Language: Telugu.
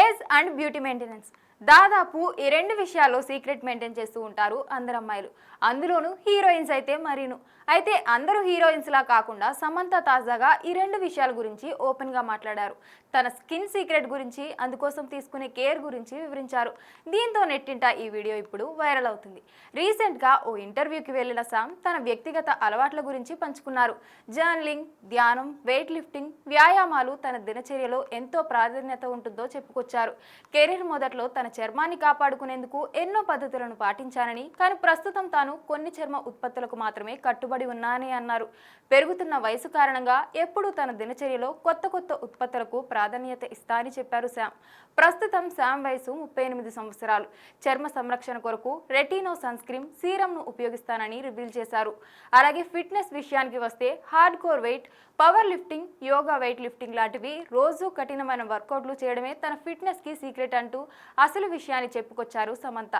ఏజ్ అండ్ బ్యూటీ మెయింటెనెన్స్ దాదాపు ఈ రెండు విషయాల్లో సీక్రెట్ మెయింటైన్ చేస్తూ ఉంటారు అందరు అమ్మాయిలు. అందులోనూ హీరోయిన్స్ అయితే మరీను. అయితే అందరూ హీరోయిన్స్ లా కాకుండా సమంత తాజాగా ఈ రెండు విషయాల గురించి ఓపెన్ గా మాట్లాడారు. తన స్కిన్ సీక్రెట్ గురించి, అందుకోసం తీసుకునే కేర్ గురించి వివరించారు. దీంతో నెట్టింట ఈ వీడియో ఇప్పుడు వైరల్ అవుతుంది. రీసెంట్ గా ఓ ఇంటర్వ్యూకి వెళ్లిన సామ్ తన వ్యక్తిగత అలవాట్ల గురించి పంచుకున్నారు. జర్నలింగ్, ధ్యానం, వెయిట్ లిఫ్టింగ్, వ్యాయామాలు తన దినచర్యలో ఎంతో ప్రాధాన్యత ఉంటుందో చెప్పుకొచ్చారు. కెరీర్ మొదట్లో తన చర్మాన్ని కాపాడుకునేందుకు ఎన్నో పద్ధతులను పాటించానని, కానీ ప్రస్తుతం తాను కొన్ని చర్మ ఉత్పత్తులకు మాత్రమే కట్టుబడి ఉన్నానని అన్నారు. పెరుగుతున్న వయసు కారణంగా ఎప్పుడూ తన దినచర్యలో కొత్త కొత్త ఉత్పత్తులకు ప్రాధాన్యత ఇస్తానని చెప్పారు శామ్. ప్రస్తుతం శామ్ వయసు 38 సంవత్సరాలు. చర్మ సంరక్షణ కొరకు రెటినో సన్ స్క్రీన్ సీరంను ఉపయోగిస్తానని రివీల్ చేశారు. అలాగే ఫిట్నెస్ విషయానికి వస్తే hard core weight, power lifting, yoga, weight lifting లాంటివి రోజు కఠినమైన వర్కౌట్లు చేయడమే తన ఫిట్నెస్ కి సీక్రెట్ అంటూ అసలు విషయాన్ని చెప్పుకొచ్చారు సమంత.